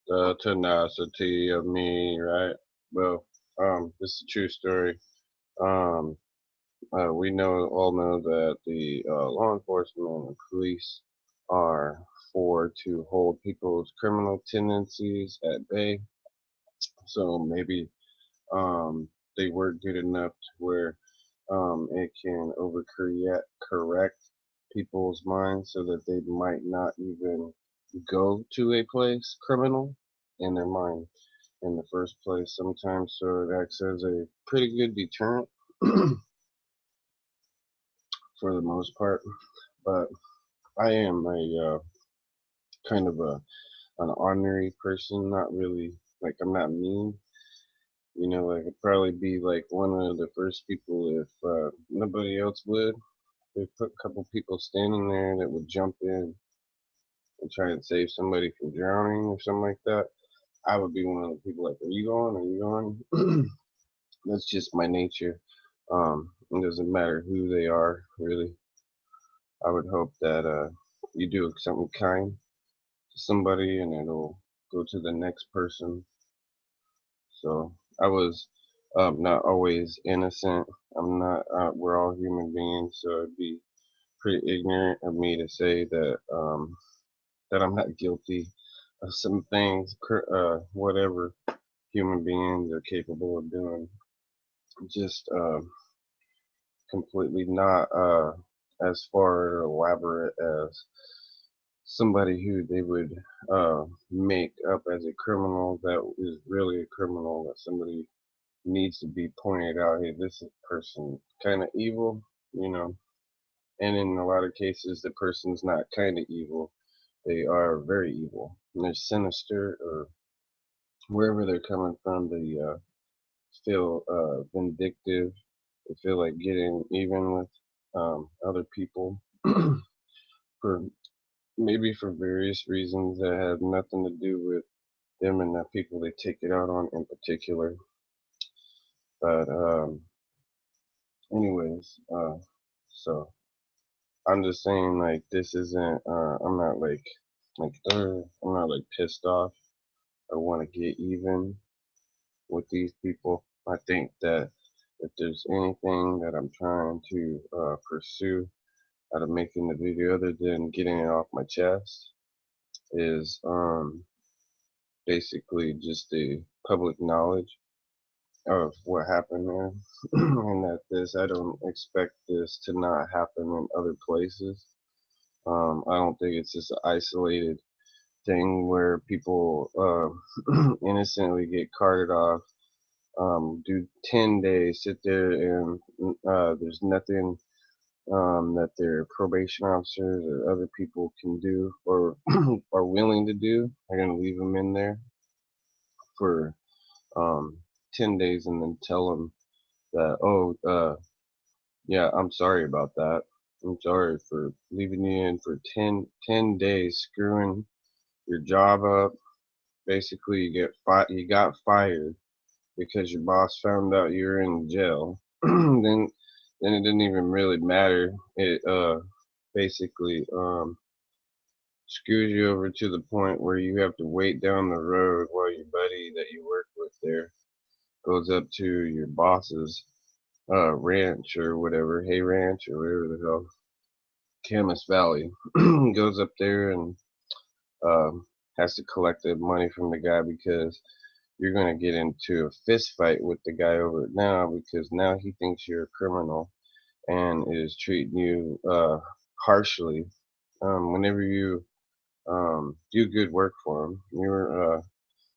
The tenacity of me, right? Well, this is a true story. Um, we all know that the law enforcement and police are for to hold people's criminal tendencies at bay. So maybe they work good enough to where it can correct people's minds so that they might not even go to a place criminal in their mind in the first place sometimes, so it acts as a pretty good deterrent for the most part. But I am a kind of an ornery person, not really like I'm not mean. Like I'd probably be like one of the first people if nobody else would. They put a couple people standing there that would jump in and try and save somebody from drowning or something like that. I would be one of the people like, are you going? Are you going? That's just my nature. It doesn't matter who they are, really. I would hope that you do something kind to somebody and it'll go to the next person. So I was not always innocent. I'm not. We're all human beings, so it'd be pretty ignorant of me to say that I'm not guilty of some things. Whatever human beings are capable of doing, just completely not as far elaborate as somebody who they would make up as a criminal that is really a criminal that somebody needs to be pointed out, hey, this person kind of evil, you know. And in a lot of cases, the person's not kind of evil. They are very evil. And they're sinister or wherever they're coming from, they feel vindictive. They feel like getting even with other people for maybe for various reasons that have nothing to do with them and the people they take it out on in particular. But anyways, so I'm just saying like this isn't. I'm not I'm not like pissed off. I want to get even with these people. I think that if there's anything that I'm trying to pursue out of making the video, other than getting it off my chest, is basically just the public knowledge of what happened there, and that I don't expect this to not happen in other places. I don't think it's just an isolated thing where people innocently get carted off, do 10 days, sit there, and there's nothing that their probation officers or other people can do or are willing to do. They're going to leave them in there for um, 10 days and then tell them that, oh, yeah, I'm sorry about that. I'm sorry for leaving you in for 10 days, screwing your job up. Basically, you got fired because your boss found out you were in jail. Then it didn't even really matter. It basically screws you over to the point where you have to wait down the road while your buddy that you work with there goes up to your boss's ranch or whatever, hay ranch or whatever the hell, Camas Valley, goes up there and has to collect the money from the guy because you're going to get into a fist fight with the guy over it now because now he thinks you're a criminal and is treating you harshly. Whenever you do good work for him, you're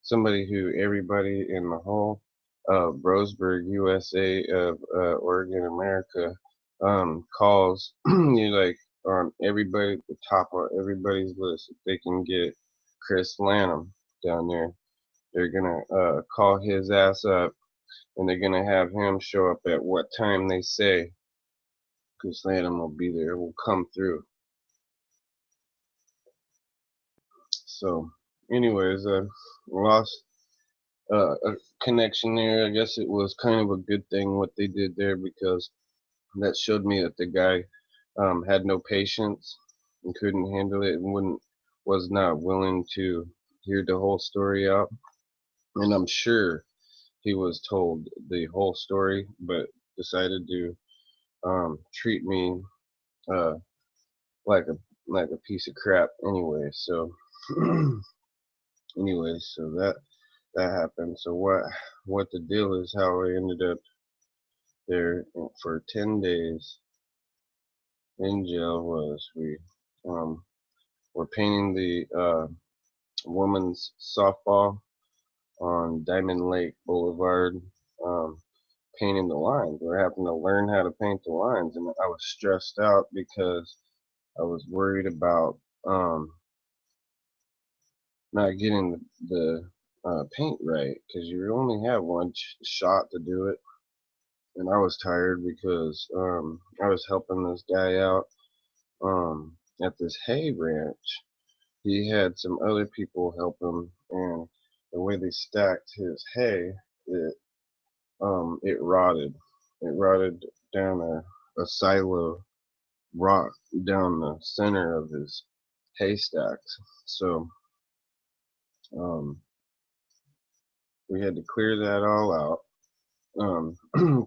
somebody who everybody in the whole Roseburg, USA of Oregon, America, calls you like on everybody at the top of everybody's list. If they can get Chris Lanham down there, they're gonna call his ass up and they're gonna have him show up at what time they say. Chris Lanham will be there, will come through. So, anyways, lost a connection there. I guess it was kind of a good thing what they did there because that showed me that the guy had no patience and couldn't handle it and was not willing to hear the whole story out, and I'm sure he was told the whole story, but decided to treat me uh, like a piece of crap anyway. So anyway, so that happened. So what the deal is, how I ended up there for 10 days in jail was we were painting the women's softball on Diamond Lake Boulevard, um, painting the lines. We're having to learn how to paint the lines, and I was stressed out because I was worried about not getting the paint right, because you only have one shot to do it. And I was tired because I was helping this guy out at this hay ranch. He had some other people help him, and the way they stacked his hay, it rotted. It rotted down a silo rock down the center of his haystacks. So um, we had to clear that all out,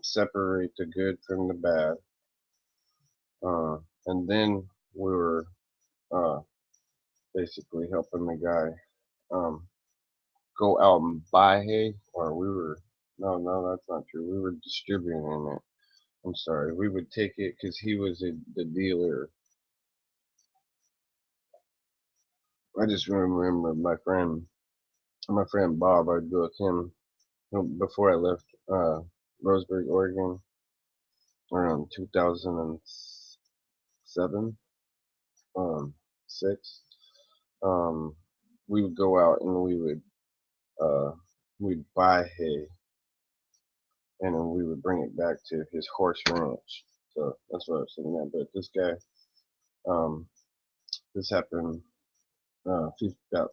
separate the good from the bad, and then we were uh, basically helping the guy um, go out and buy hay, or we were no, that's not true. We were distributing it. I'm sorry. We would take it because he was the dealer. I just remember my friend Bob. I'd go with him before I left Roseburg, Oregon, around 2007, 6. Um, we would go out and uh, we'd buy hay, and then we would bring it back to his horse ranch. So that's what I was saying there. But this guy, um, this happened about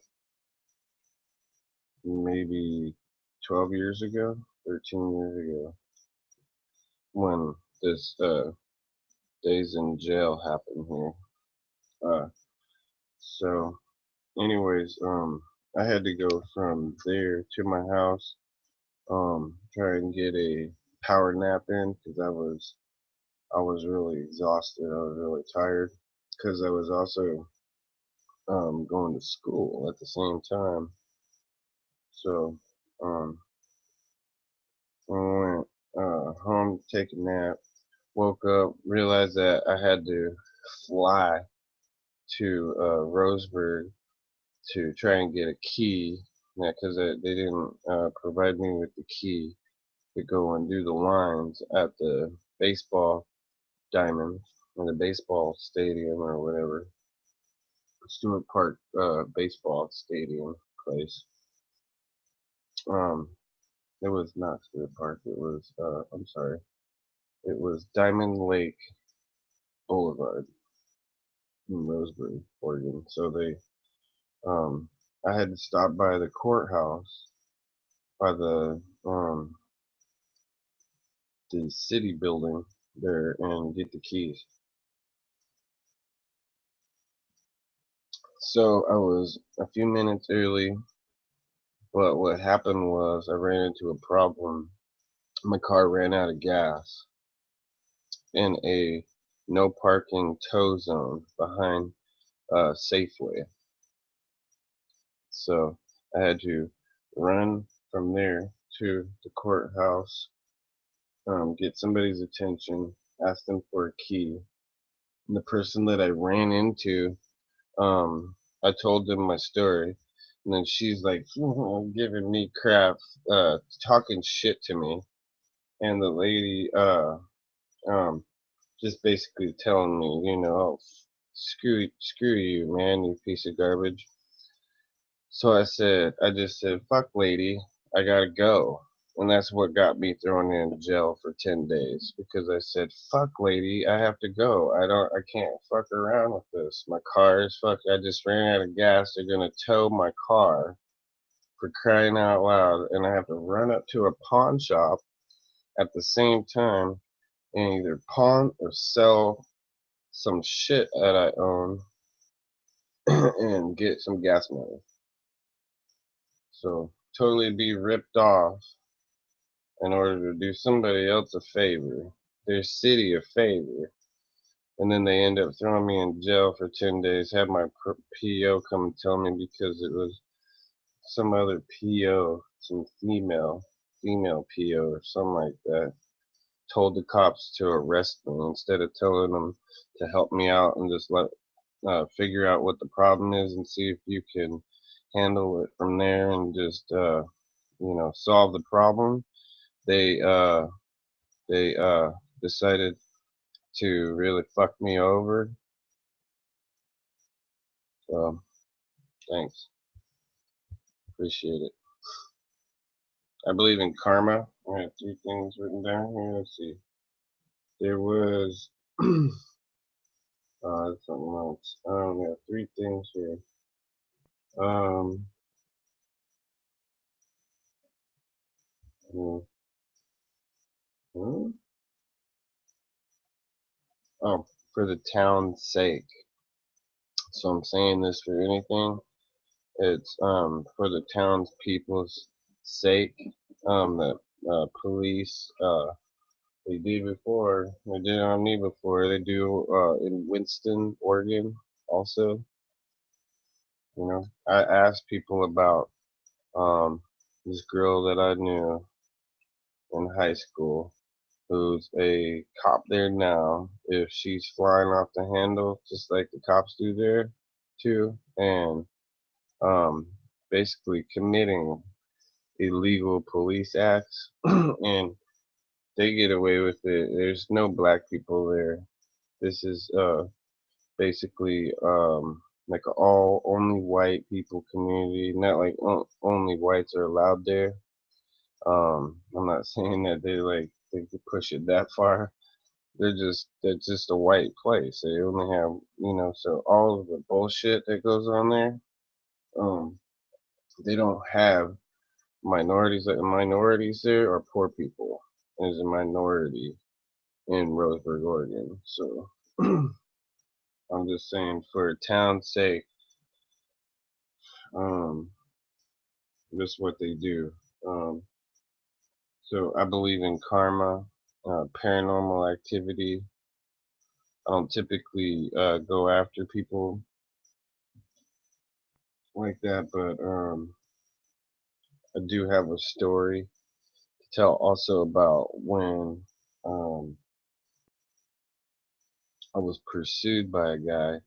maybe 12 years ago, 13 years ago, when this days in jail happened here. So, anyways, I had to go from there to my house, try and get a power nap in because I was really exhausted. I was really tired because I was also going to school at the same time. So, um, I went home to take a nap. Woke up, realized that I had to fly to Roseburg to try and get a key, because they didn't provide me with the key to go and do the lines at the baseball diamond or the baseball stadium or whatever, Stewart Park baseball stadium place. Um, it was not Stewart Park. It was I'm sorry. It was Diamond Lake Boulevard in Roseburg, Oregon. So I had to stop by the courthouse, by the city building there, and get the keys. So I was a few minutes early, but what happened was I ran into a problem. My car ran out of gas in a no parking tow zone behind Safeway. So I had to run from there to the courthouse, get somebody's attention, ask them for a key. And the person that I ran into, I told them my story, and then she's like giving me crap, talking shit to me, and the lady, um, just basically telling me, oh, screw you, man, you piece of garbage. So I just said, fuck, lady, I gotta go. And that's what got me thrown in jail for 10 days, because I said, fuck, lady, I have to go. I can't fuck around with this. My car is fucked. I just ran out of gas. They're gonna tow my car, for crying out loud. And I have to run up to a pawn shop at the same time and either pawn or sell some shit that I own and get some gas money. So totally be ripped off in order to do somebody else a favor, their city a favor, and then they end up throwing me in jail for 10 days. Had my PO come and tell me because it was some other PO, some female PO or something like that, told the cops to arrest me instead of telling them to help me out and just let figure out what the problem is and see if you can handle it from there and just solve the problem. They uh, they decided to really fuck me over. So thanks, appreciate it. I believe in karma. I have 3 things written down here. Let's see. There was something else. I don't know. 3 things here. Um, hmm, hmm? Oh, for the town's sake. So I'm saying this for anything. It's for the townspeople's sake. The police they did before. They did on me before. They do in Winston, Oregon, also. I asked people about this girl that I knew in high school, who's a cop there now, if she's flying off the handle, just like the cops do there, too, and um, basically committing illegal police acts, and they get away with it. There's no black people there. This is basically like a all only white people community. Not like only whites are allowed there. I'm not saying that they could push it that far. They're just a white place. They only have so all of the bullshit that goes on there. Um, they don't have minorities. Minorities there are poor people. There's a minority in Roseburg, Oregon. So I'm just saying, for town's sake, um, this is what they do. Um, so I believe in karma, paranormal activity. I don't typically go after people like that, but I do have a story to tell also about when um, I was pursued by a guy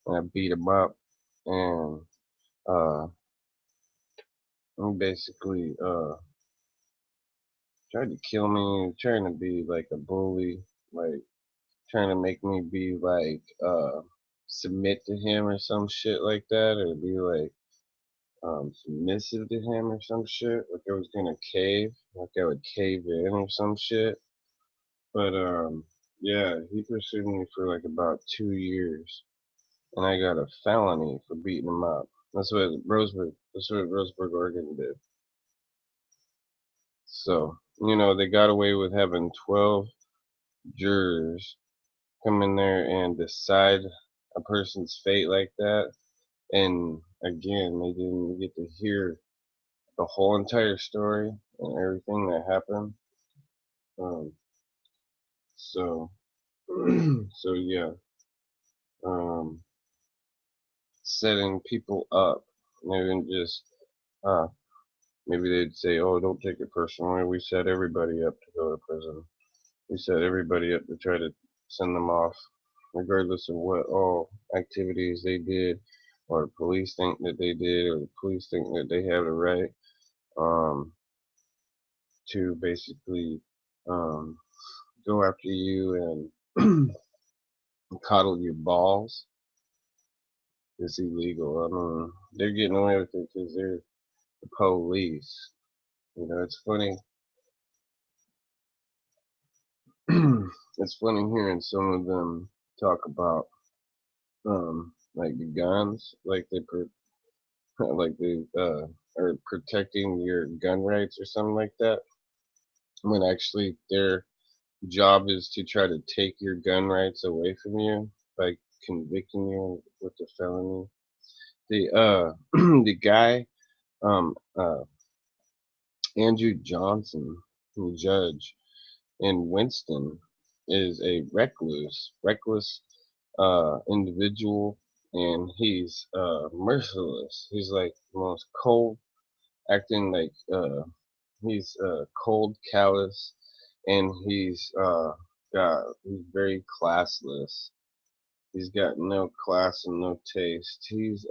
and I beat him up, and uh, he basically tried to kill me, trying to be like a bully, like trying to make me be like submit to him or some shit like that, or be like submissive to him or some shit. Like I was gonna cave, like I would cave in or some shit. But yeah, he pursued me for like about 2 years, and I got a felony for beating him up. That's what Roseburg, Oregon did. So they got away with having 12 jurors come in there and decide a person's fate like that. And again, they didn't get to hear the whole entire story and everything that happened. Um, so, so yeah, um, setting people up. Maybe just, uh, maybe they'd say, "Oh, don't take it personally. We set everybody up to go to prison. We set everybody up to try to send them off, regardless of what all activities they did, or the police think that they did, or the police think that they have the right um, to basically um, go after you and coddle your balls. It's illegal. I mean, they're getting away with it because they're the police. It's funny. It's funny hearing some of them talk about like the guns, like like they are protecting your gun rights or something like that. When actually their job is to try to take your gun rights away from you by convicting you with a felony. The the guy Um, uh, Andrew Johnson, the judge in Winston, is a reckless individual, and he's merciless. He's like the most cold, acting like he's cold, callous, and he's very classless. He's got no class and no taste. He's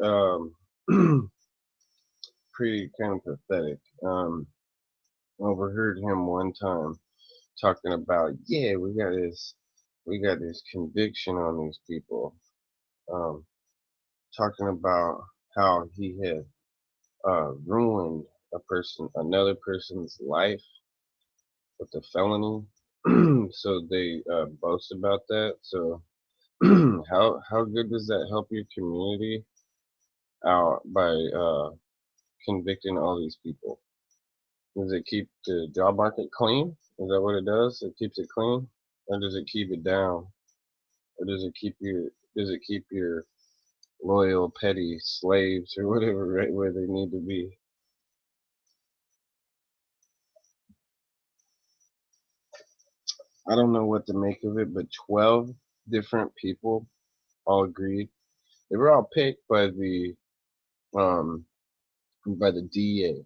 pretty kind of pathetic. Overheard him one time talking about, yeah, we got this conviction on these people. Um, Talking about how he had ruined another person's life with a felony. So they boast about that. So how good does that help your community out by convicting all these people? Does it keep the job market clean? Is that what it does? It keeps it clean, or does it keep it down, or does it keep your loyal petty slaves or whatever right where they need to be? I don't know what to make of it, but 12 different people all agreed. They were all picked um by the DA.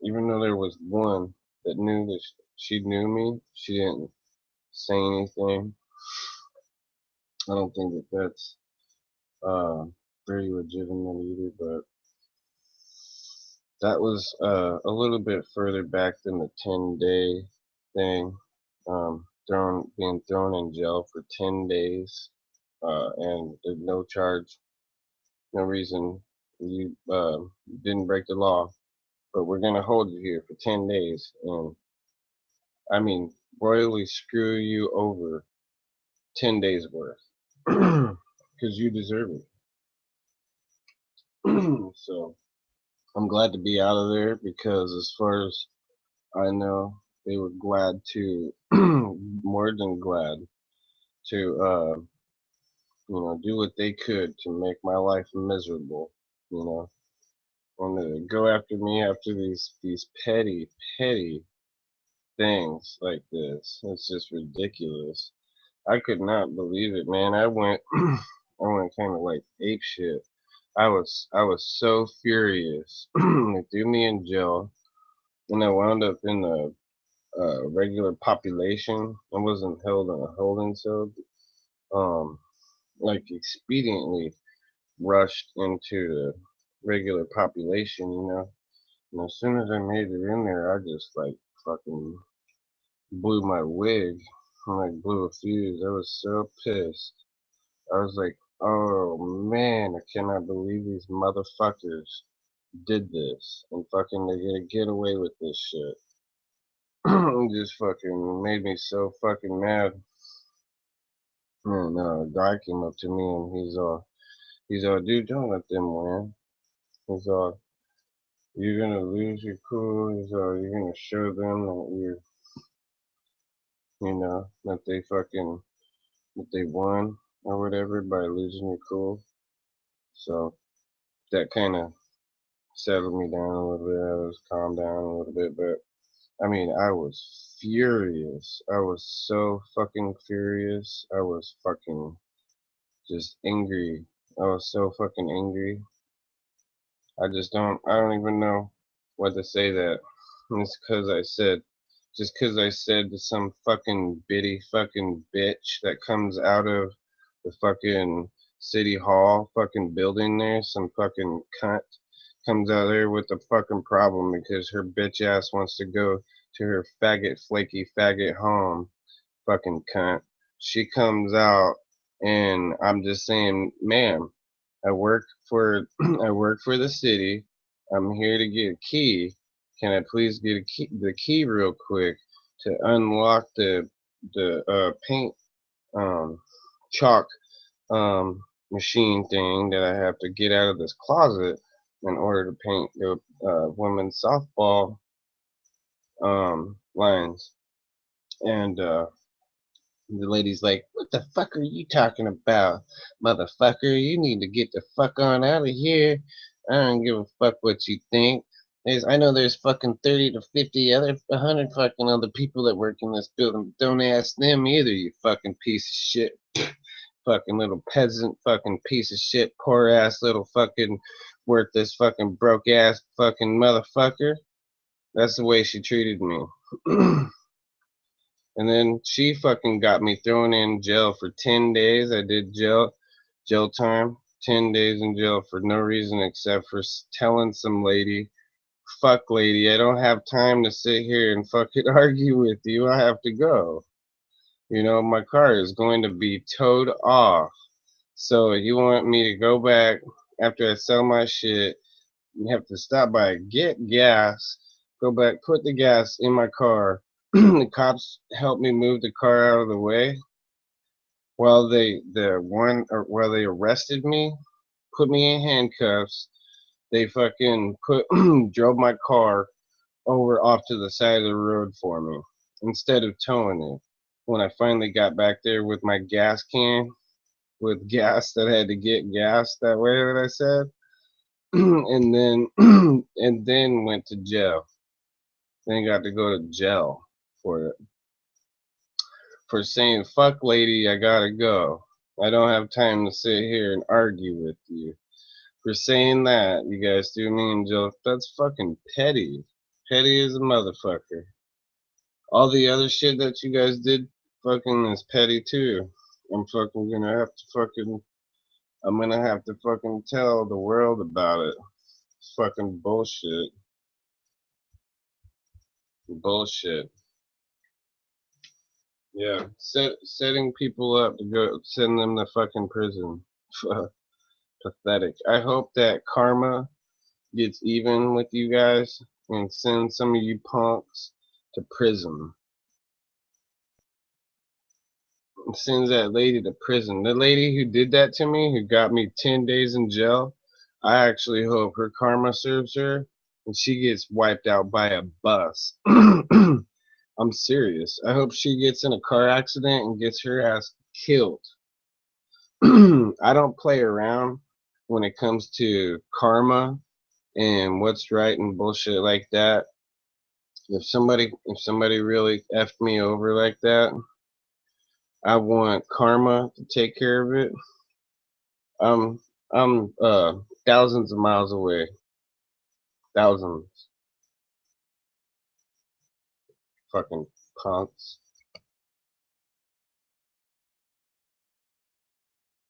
Even though there was one that knew that she knew me, she didn't say anything. I don't think that that's uh, very legitimate either, but that was a little bit further back than the 10-day thing. Being thrown in jail for 10 days, and there's no charge, no reason you didn't break the law, but we're gonna hold you here for 10 days, and I mean royally screw you over 10 days worth, because you deserve it. So I'm glad to be out of there because, as far as I know, they were glad to, more than glad to, do what they could to make my life miserable. You know, and to go after me after these petty things like this. It's just ridiculous. I could not believe it, man. I went, I went kind of like ape shit. I was so furious. They threw me in jail, and I wound up in the regular population. I wasn't held in a holding cell. Um, like expediently rushed into the regular population, you know. And as soon as I made it in there, I just like fucking blew my wig, like blew a fuse. I was so pissed. I was like, oh man, I cannot believe these motherfuckers did this and fucking they're gonna get away with this shit. Just fucking made me so fucking mad. And a guy came up to me and he's all, dude, don't let them win. He's all, you're gonna lose your cool. He's all, you're gonna show them that that they fucking, that they won or whatever by losing your cool. So that kind of settled me down a little bit. I was calmed down a little bit, but I mean, I was furious. I was so fucking furious. I was fucking just angry. I was so fucking angry. I don't even know what to say that. It's just cause I said to some fucking bitty fucking bitch that comes out of the fucking city hall fucking building there, some fucking cunt comes out there with a fucking problem because her bitch ass wants to go to her flaky faggot home, fucking cunt. She comes out and I'm just saying, ma'am, I work for I work for the city. I'm here to get a key. Can I please get the key real quick to unlock the paint um, chalk machine thing that I have to get out of this closet in order to paint the women's softball lines. And the lady's like, "What the fuck are you talking about, motherfucker? You need to get the fuck on out of here." I don't give a fuck what you think. I know there's fucking 30 to 50 other, 100 fucking other people that work in this building. Don't ask them either, you fucking piece of shit. Fucking little peasant, fucking piece of shit, poor ass little fucking worthless fucking broke ass fucking motherfucker. That's the way she treated me. And then she fucking got me thrown in jail for 10 days. I did jail time, 10 days in jail for no reason except for telling some lady, fuck lady, I don't have time to sit here and fucking argue with you. I have to go. You know, my car is going to be towed off. So you want me to go back after I sell my shit? You have to stop by, get gas, go back, put the gas in my car. The cops helped me move the car out of the way while while they arrested me, put me in handcuffs. They fucking put drove my car over off to the side of the road for me instead of towing it. When I finally got back there with my gas can with gas that I had to get gas that way that I said, and then and then went to jail. Then got to go to jail for it for saying fuck lady, I gotta go. I don't have time to sit here and argue with you. For saying that, you guys threw me in jail. That's fucking petty. Petty as a motherfucker. All the other shit that you guys did fucking is petty too. I'm fucking gonna have to fucking I'm gonna have to fucking tell the world about it. It's fucking bullshit. Bullshit. Yeah. Setting people up to go send them to fucking prison. Pathetic. I hope that karma gets even with you guys and sends some of you punks to prison. Sends that lady to prison. The lady who did that to me, who got me 10 days in jail, I actually hope her karma serves her and she gets wiped out by a bus. I'm serious. I hope she gets in a car accident and gets her ass killed. I don't play around when it comes to karma and what's right and bullshit like that. If somebody really effed me over like that, I want karma to take care of it. I'm I'm thousands of miles away. Thousands. Fucking punks.